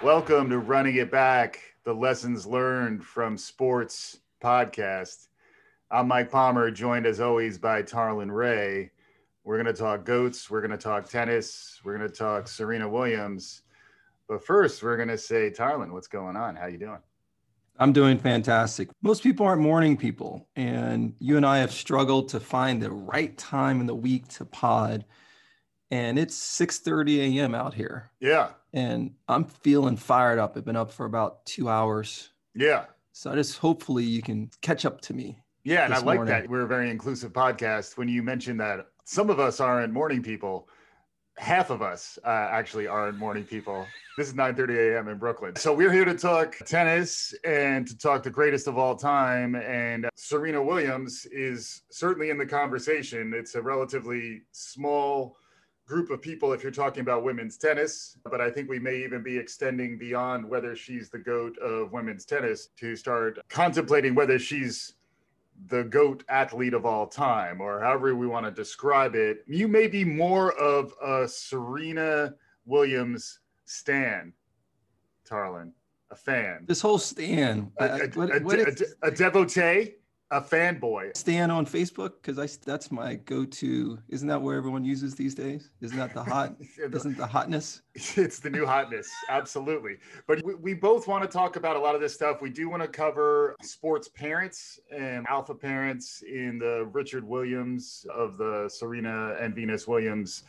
Welcome to Running It Back, the Lessons Learned from Sports podcast. I'm Mike Palmer, joined as always by Tarlin Ray. We're going to talk GOATs, we're going to talk tennis, we're going to talk Serena Williams. But first, we're going to say, Tarlin, what's going on? How you doing? I'm doing fantastic. Most people aren't morning people, and you and I have struggled to find the right time in the week to pod. And it's 6:30 a.m. out here. Yeah. And I'm feeling fired up. I've been up for about 2 hours. Yeah. So hopefully you can catch up to me. Yeah, and I like morning. that. We're a very inclusive podcast. When you mentioned that some of us aren't morning people, half of us actually aren't morning people. This is 9:30 a.m. in Brooklyn. So we're here to talk tennis and to talk the greatest of all time. And Serena Williams is certainly in the conversation. It's a relatively small group of people if you're talking about women's tennis, but I think we may even be extending beyond whether she's the GOAT of women's tennis to start contemplating whether she's the GOAT athlete of all time, or however we want to describe it. You may be more of a Serena Williams stan, Tarlin, a fan. This whole stan, a devotee, a fanboy. Stan on Facebook, because that's my go-to. Isn't that where everyone uses these days? Isn't that the hot? Isn't the hotness? It's the new hotness, absolutely. But we both want to talk about a lot of this stuff. We do want to cover sports parents and alpha parents in the Richard Williams of the Serena and Venus Williams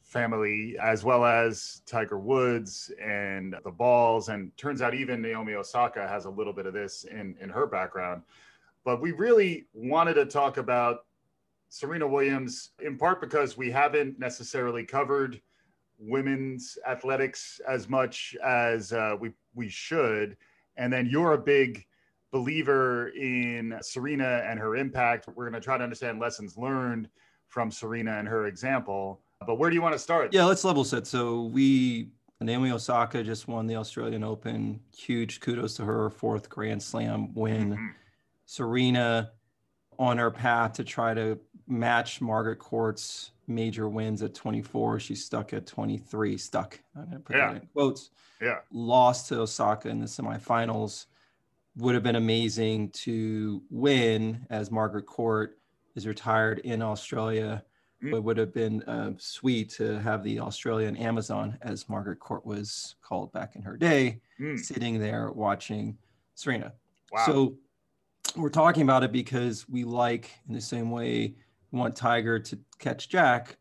family, as well as Tiger Woods and the balls. And turns out even Naomi Osaka has a little bit of this in her background. But we really wanted to talk about Serena Williams, in part because we haven't necessarily covered women's athletics as much as we should. And then you're a big believer in Serena and her impact. We're going to try to understand lessons learned from Serena and her example. But where do you want to start? Yeah, let's level set. So Naomi Osaka just won the Australian Open. Huge kudos to her, fourth Grand Slam win. Mm-hmm. Serena on her path to try to match Margaret Court's major wins at 24. She's stuck at 23. I'm going to put that in quotes. Yeah. Lost to Osaka in the semifinals. Would have been amazing to win as Margaret Court is retired in Australia. Mm. It would have been sweet to have the Australian Amazon, as Margaret Court was called back in her day, sitting there watching Serena. Wow. So we're talking about it because we like, in the same way we want Tiger to catch Jack,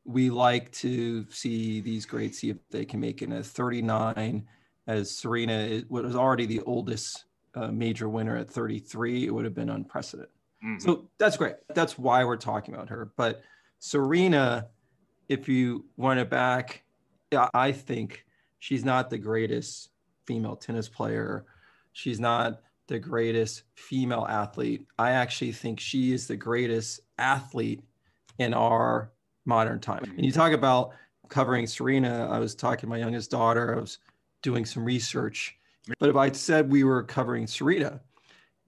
we like to see these greats, see if they can make it at 39, as Serena was already the oldest major winner at 33. It would have been unprecedented. Mm-hmm. So that's great. That's why we're talking about her. But Serena, if you want it back, I think she's not the greatest female tennis player. She's not the greatest female athlete. I actually think she is the greatest athlete in our modern time. And you talk about covering Serena. I was talking to my youngest daughter. I was doing some research. But if I said we were covering Serena,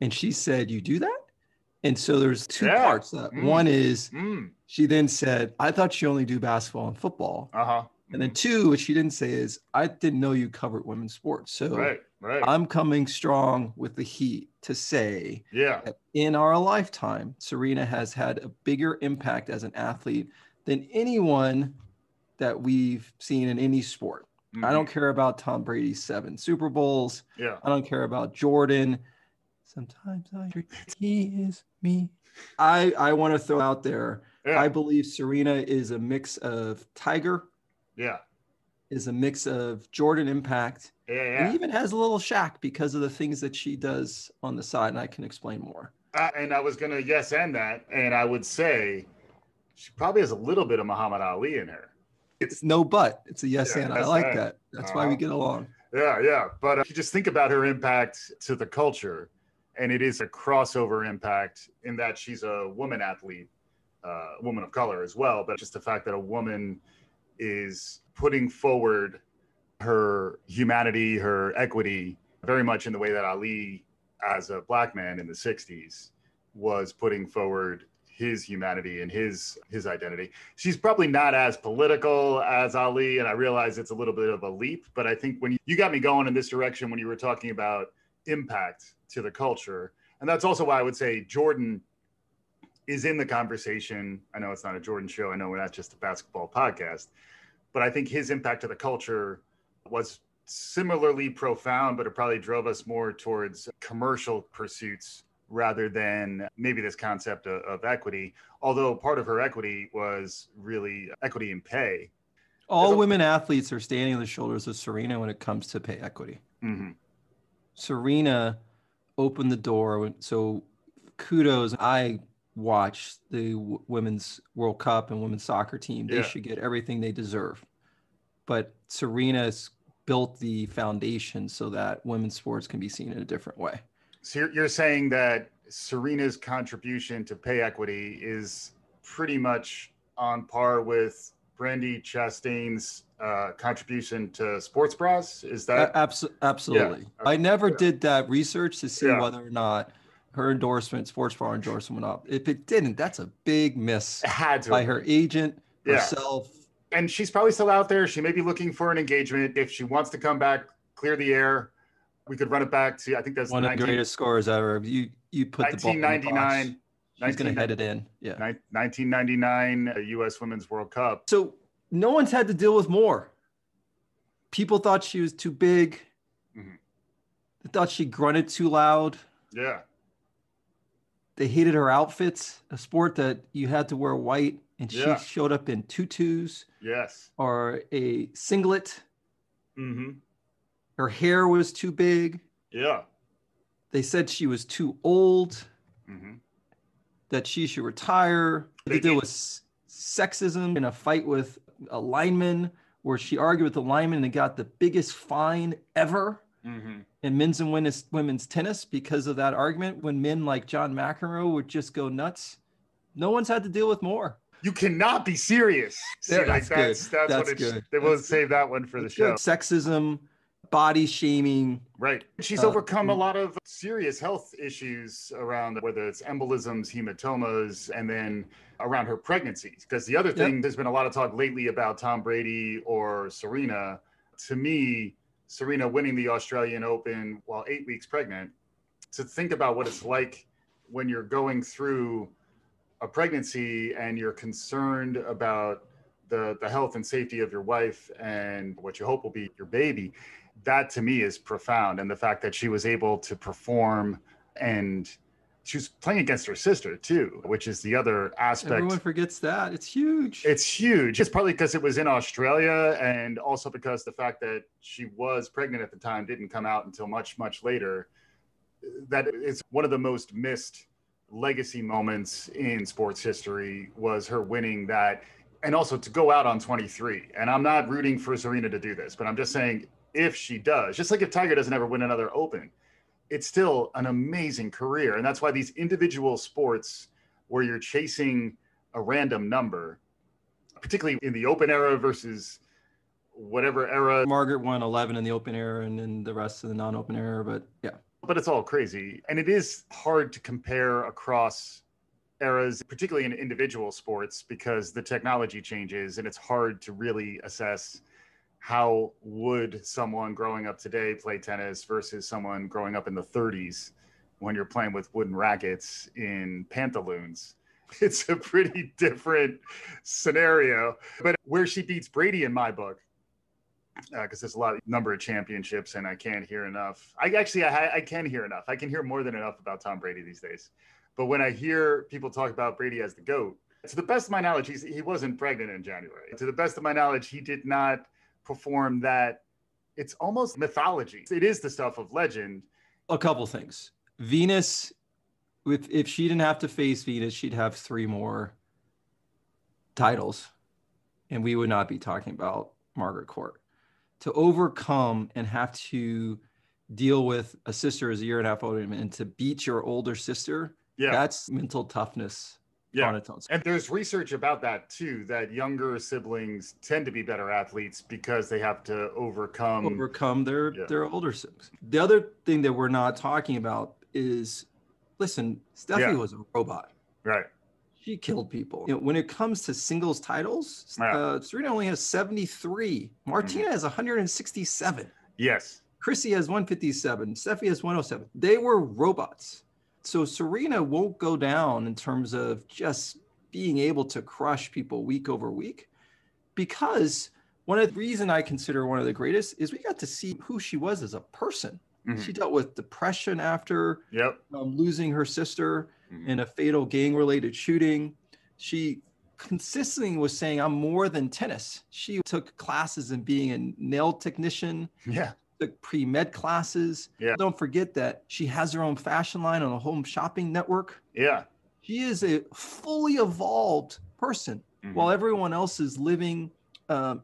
and she said, "You do that?" And so there's two parts. One is she then said, "I thought you only do basketball and football." Uh-huh. And then two, what she didn't say is, "I didn't know you covered women's sports." So right. I'm coming strong with the heat to say that in our lifetime, Serena has had a bigger impact as an athlete than anyone that we've seen in any sport. Mm-hmm. I don't care about Tom Brady's 7 Super Bowls. Yeah. I don't care about Jordan. Sometimes I dream he is me. I want to throw out there, I believe Serena is a mix of Tiger. Yeah. Is a mix of Jordan impact. And even has a little Shaq because of the things that she does on the side. And I can explain more. And I was going to yes and that. And I would say she probably has a little bit of Muhammad Ali in her. It's no but. It's a yes and. I like that. That's why we get along. Yeah. But you just think about her impact to the culture. And it is a crossover impact in that she's a woman athlete, woman of color as well. But just the fact that a woman is putting forward her humanity, her equity, very much in the way that Ali, as a black man in the 60s, was putting forward his humanity and his identity. She's probably not as political as Ali, and I realize it's a little bit of a leap, but I think when you got me going in this direction when you were talking about impact to the culture, and that's also why I would say Jordan is in the conversation. I know it's not a Jordan show. I know we're not just a basketball podcast, but I think his impact to the culture was similarly profound, but it probably drove us more towards commercial pursuits rather than maybe this concept of equity. Although part of her equity was really equity in pay. All women athletes are standing on the shoulders of Serena when it comes to pay equity. Mm-hmm. Serena opened the door. So kudos. I watched the Women's World Cup and women's soccer team. They should get everything they deserve. But Serena's built the foundation so that women's sports can be seen in a different way. So you're saying that Serena's contribution to pay equity is pretty much on par with Brandi Chastain's contribution to sports bras? Is that absolutely? Yeah. I never did that research to see whether or not her endorsement, sports bra endorsement, went up. If it didn't, that's a big miss. It had to by her agent, herself. And she's probably still out there. She may be looking for an engagement. If she wants to come back, clear the air. We could run it back to, I think that's one of the greatest scores ever. You put the ball in the box. She's going to head it in. Yeah. 1999 U.S. Women's World Cup. So no one's had to deal with more. People thought she was too big. Mm-hmm. They thought she grunted too loud. Yeah. They hated her outfits, a sport that you had to wear white, and she showed up in tutus. Yes. Or a singlet. Mm-hmm. Her hair was too big. Yeah. They said she was too old. Mm-hmm. That she should retire. They deal with sexism in a fight with a lineman where she argued with the lineman and got the biggest fine ever in men's and women's tennis because of that argument, when men like John McEnroe would just go nuts. No one's had to deal with more. You cannot be serious. That's good. That's good. They will save that one for the show. Sexism, body shaming. Right. She's overcome a lot of serious health issues around whether it's embolisms, hematomas, and then around her pregnancies. Because the other thing, there's been a lot of talk lately about Tom Brady or Serena. To me, Serena winning the Australian Open while 8 weeks pregnant, to think about what it's like when you're going through a pregnancy and you're concerned about the health and safety of your wife and what you hope will be your baby. That to me is profound. And the fact that she was able to perform, and she was playing against her sister too, which is the other aspect. Everyone forgets that. It's huge. It's huge. It's probably because it was in Australia, and also because the fact that she was pregnant at the time didn't come out until much, much later. That is one of the most missed legacy moments in sports history, was her winning that. And also to go out on 23. And I'm not rooting for Serena to do this, but I'm just saying, if she does, just like if Tiger doesn't ever win another Open, it's still an amazing career. And that's why these individual sports where you're chasing a random number, particularly in the Open era versus whatever era. Margaret won 11 in the Open era and then the rest of the non-Open era, but yeah. But it's all crazy. And it is hard to compare across eras, particularly in individual sports, because the technology changes and it's hard to really assess how would someone growing up today play tennis versus someone growing up in the 30s when you're playing with wooden rackets in pantaloons. It's a pretty different scenario. But where she beats Brady in my book, because there's a lot of number of championships and I can't hear enough. I can hear enough. I can hear more than enough about Tom Brady these days. But when I hear people talk about Brady as the GOAT, to the best of my knowledge, he wasn't pregnant in January. To the best of my knowledge, he did not perform that. It's almost mythology. It is the stuff of legend. A couple things. Venus, if she didn't have to face Venus, she'd have 3 more titles. And we would not be talking about Margaret Court. To overcome and have to deal with a sister who's a year and a half older and to beat your older sister, that's mental toughness on its own. And there's research about that too, that younger siblings tend to be better athletes because they have to overcome their older siblings. The other thing that we're not talking about is, listen, Steffi was a robot. Right. She killed people. When it comes to singles titles, Serena only has 73. Martina has 167. Yes. Chrissy has 157. Steffi has 107. They were robots. So Serena won't go down in terms of just being able to crush people week over week, because one of the reasons I consider one of the greatest is we got to see who she was as a person. She dealt with depression after losing her sister in a fatal gang-related shooting. She consistently was saying, I'm more than tennis. She took classes in being a nail technician, took pre-med classes. Don't forget that she has her own fashion line on a home shopping network. She is a fully evolved person, while everyone else is living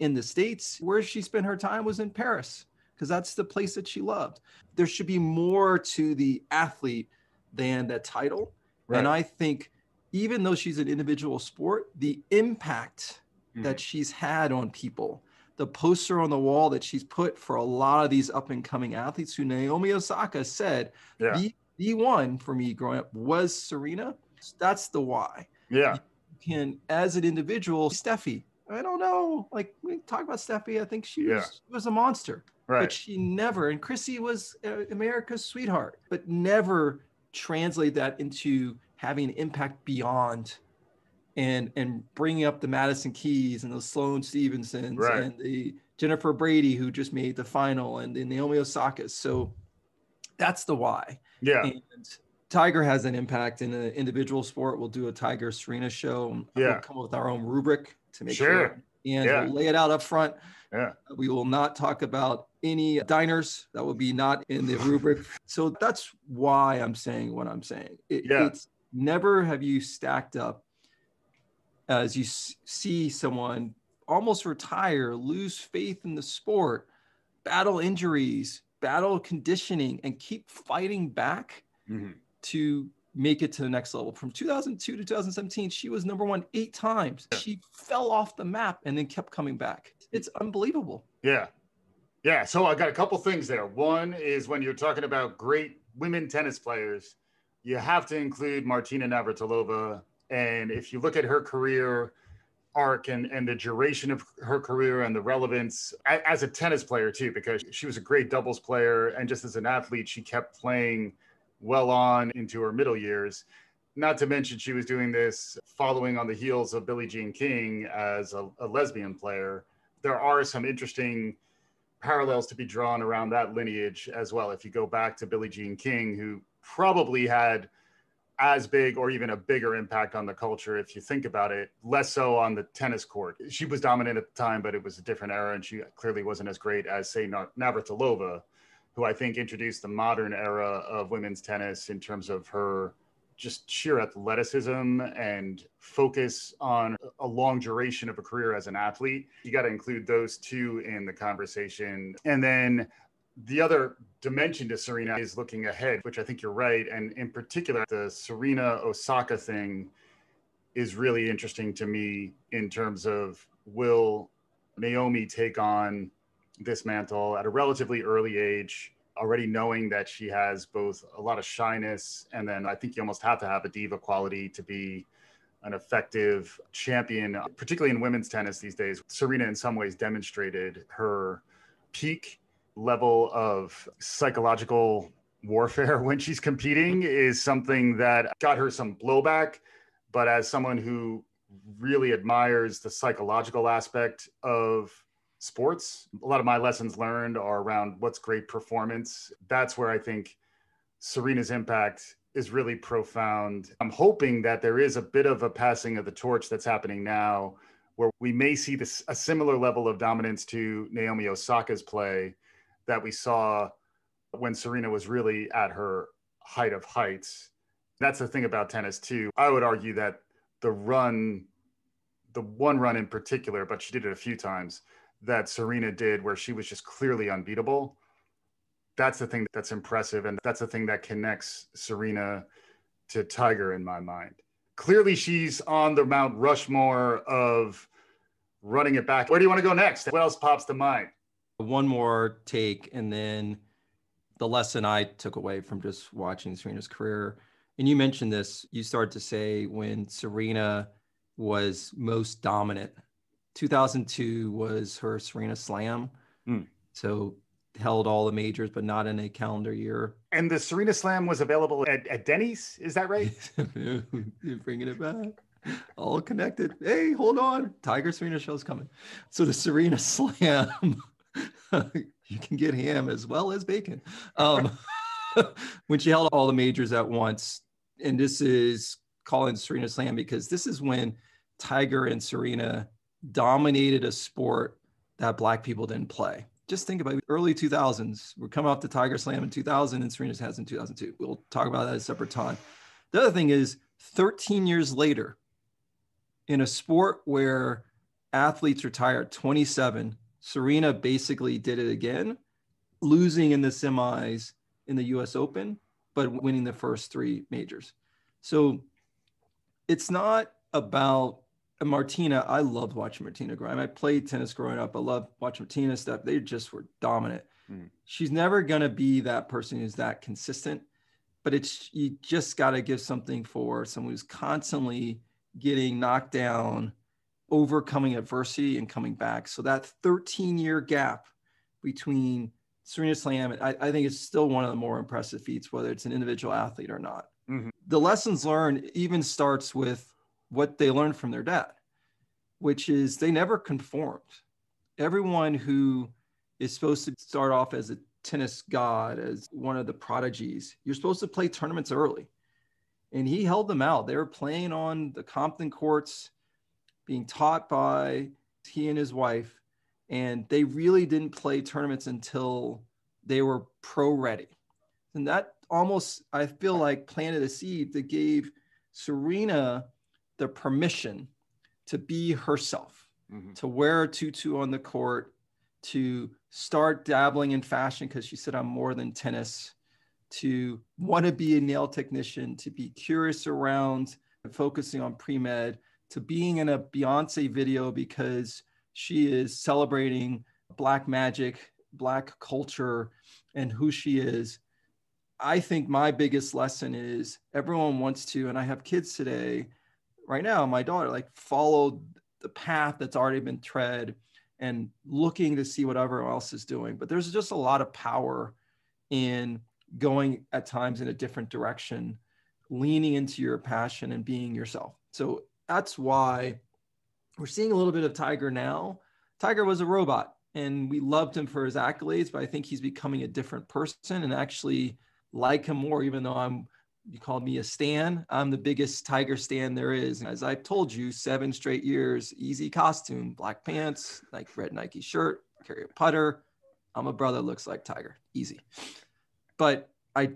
in the States. Where she spent her time was in Paris, because that's the place that she loved. There should be more to the athlete than that title. And I think even though she's an individual sport, the impact that she's had on people, the poster on the wall that she's put for a lot of these up and coming athletes, who Naomi Osaka said, the one for me growing up was Serena. That's the why. You can, as an individual, Steffi, I don't know, like we talk about Steffi, I think she was a monster. But she never, and Chrissy was America's sweetheart, but never translate that into having an impact beyond and bringing up the Madison Keys and the Sloane Stevensons and the Jennifer Brady, who just made the final, and the Naomi Osakas. So that's the why. And Tiger has an impact in an individual sport. We'll do a Tiger Serena show. We'll come up with our own rubric to make sure. And we'll lay it out up front. We will not talk about any diners. That will be not in the rubric. So that's why I'm saying what I'm saying. It's never have you stacked up as you see someone almost retire, lose faith in the sport, battle injuries, battle conditioning, and keep fighting back to make it to the next level. From 2002 to 2017, she was number one 8 times. She fell off the map and then kept coming back. It's unbelievable. So I got a couple things there. One is, when you're talking about great women tennis players, you have to include Martina Navritalova. And if you look at her career arc and the duration of her career and the relevance as a tennis player too, because she was a great doubles player, and just as an athlete, she kept playing well on into her middle years. Not to mention, she was doing this following on the heels of Billie Jean King as a lesbian player. There are some interesting parallels to be drawn around that lineage as well. If you go back to Billie Jean King, who probably had as big or even a bigger impact on the culture, if you think about it, less so on the tennis court. She was dominant at the time, but it was a different era, and she clearly wasn't as great as, say, Navratilova, who I think introduced the modern era of women's tennis in terms of her just sheer athleticism and focus on a long duration of a career as an athlete. You got to include those two in the conversation. And then the other dimension to Serena is looking ahead, which I think you're right. And in particular, the Serena Osaka thing is really interesting to me in terms of, will Naomi take on this mantle at a relatively early age, already knowing that she has both a lot of shyness, and then I think you almost have to have a diva quality to be an effective champion, particularly in women's tennis these days. Serena in some ways demonstrated her peak level of psychological warfare when she's competing is something that got her some blowback. But as someone who really admires the psychological aspect of sports, a lot of my lessons learned are around what's great performance. That's where I think Serena's impact is really profound. I'm hoping that there is a bit of a passing of the torch that's happening now, where we may see a similar level of dominance to Naomi Osaka's play that we saw when Serena was really at her height of heights. That's the thing about tennis too. I would argue that the one run in particular, but she did it a few times, that Serena did where she was just clearly unbeatable, that's the thing that's impressive. And that's the thing that connects Serena to Tiger in my mind. Clearly she's on the Mount Rushmore of running it back. Where do you want to go next? What else pops to mind? One more take, and then the lesson I took away from just watching Serena's career And you mentioned this, you started to say when Serena was most dominant. 2002 was her Serena Slam. So held all the majors, but not in a calendar year. And the Serena Slam was available at Denny's. Is that right? You're bringing it back. All connected. Hey, hold on. Tiger Serena show's coming. So the Serena Slam, you can get ham as well as bacon. When she held all the majors at once, and this is calling Serena Slam because this is when Tiger and Serena dominated a sport that Black people didn't play. Just think about it. Early 2000s. We're coming off the Tiger Slam in 2000 and Serena's has in 2002. We'll talk about that at a separate time. The other thing is 13 years later, in a sport where athletes retire at 27, Serena basically did it again, losing in the semis in the US Open, but winning the first 3 majors. So it's not about Martina. I loved watching Martina growing up. I played tennis growing up. I loved watching Martina stuff. They just were dominant. She's never going to be that person who's that consistent, but you just got to give something for someone who's constantly getting knocked down, overcoming adversity and coming back. So that 13-year gap between Serena Slam, I think it's still one of the more impressive feats, whether it's an individual athlete or not. The lessons learned even starts with what they learned from their dad, which is they never conformed. Everyone who is supposed to start off as a tennis god, as one of the prodigies, you're supposed to play tournaments early. And he held them out. They were playing on the Compton courts, being taught by he and his wife. And they really didn't play tournaments until they were pro ready. And that almost, I feel like, planted a seed that gave Serena the permission to be herself, to wear a tutu on the court, to start dabbling in fashion because she said, I'm more than tennis, to want to be a nail technician, to be curious around focusing on pre-med, to being in a Beyonce video because she is celebrating Black magic, Black culture, and who she is. I think my biggest lesson is everyone wants to, and I have kids today, right now, my daughter, like follow the path that's already been tread and looking to see what everyone else is doing. But there's just a lot of power in going at times in a different direction, leaning into your passion and being yourself. So that's why we're seeing a little bit of Tiger now. Tiger was a robot and we loved him for his accolades, but I think he's becoming a different person and actually like him more, even though you called me a stan. I'm the biggest Tiger stan there is. As I've told you, 7 straight years, easy costume, black pants, like red Nike shirt, carry a putter. I'm a brother that looks like Tiger, easy. But I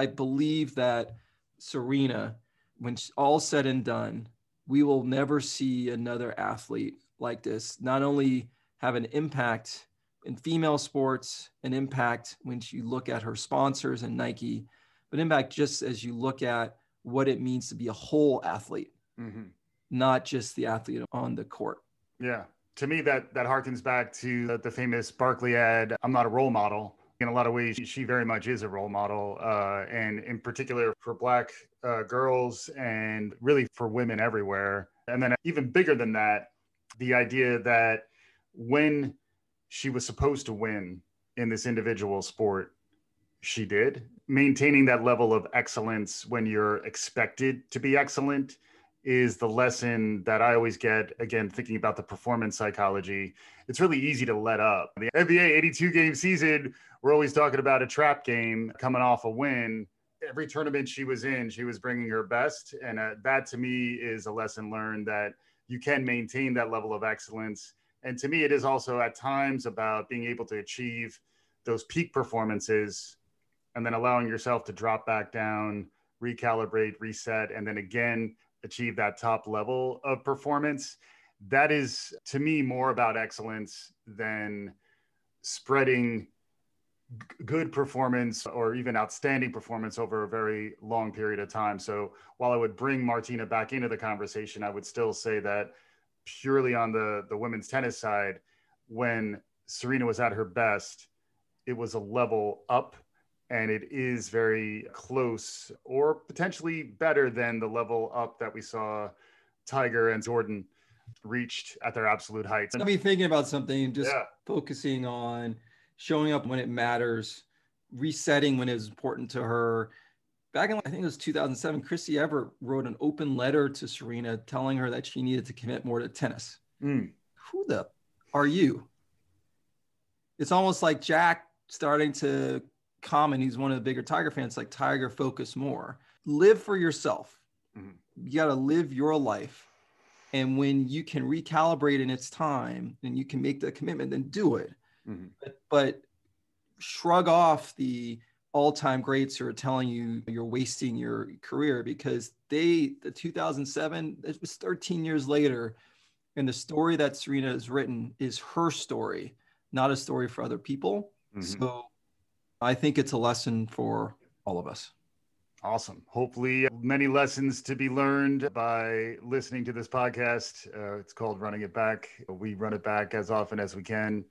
believe that Serena, when all's said and done, we will never see another athlete like this, not only have an impact in female sports, an impact when you look at her sponsors and Nike, but impact just as you look at what it means to be a whole athlete, not just the athlete on the court. Yeah. To me, that harkens back to the famous Barkley ad, I'm not a role model. In a lot of ways, she very much is a role model, and in particular for Black girls and really for women everywhere. And then even bigger than that, the idea that when she was supposed to win in this individual sport, she did. Maintaining that level of excellence when you're expected to be excellent is the lesson that I always get, again, thinking about the performance psychology. It's really easy to let up. The NBA 82-game season, we're always talking about a trap game coming off a win. Every tournament she was in, she was bringing her best. And that to me is a lesson learned, that you can maintain that level of excellence. And to me, it is also at times about being able to achieve those peak performances and then allowing yourself to drop back down, recalibrate, reset, and then again, achieve that top level of performance. That is, to me, more about excellence than spreading good performance or even outstanding performance over a very long period of time. So while I would bring Martina back into the conversation, I would still say that purely on the women's tennis side, when Serena was at her best, it was a level up and it is very close or potentially better than the level up that we saw Tiger and Jordan reached at their absolute heights. I'll be thinking about something, just focusing on showing up when it matters, resetting when it was important to her. Back in, I think it was 2007, Chrissy Everett wrote an open letter to Serena telling her that she needed to commit more to tennis. Who the are you? It's almost like Jack starting to comment. He's one of the bigger Tiger fans, like, Tiger, focus more. Live for yourself. You got to live your life. And when you can recalibrate in its time and you can make the commitment, then do it. But shrug off the all-time greats who are telling you you're wasting your career, because the 2007, it was 13 years later. And the story that Serena has written is her story, not a story for other people. So I think it's a lesson for all of us. Awesome. Hopefully many lessons to be learned by listening to this podcast. It's called Running It Back. We run it back as often as we can.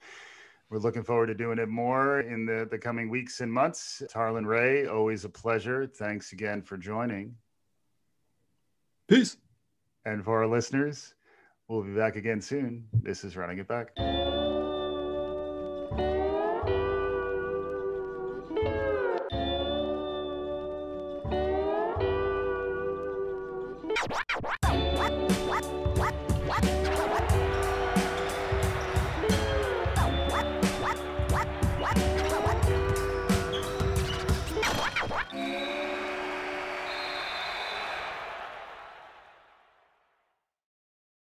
We're looking forward to doing it more in the coming weeks and months. Tarlin, Ray, always a pleasure. Thanks again for joining. Peace. And for our listeners, we'll be back again soon. This is Running It Back.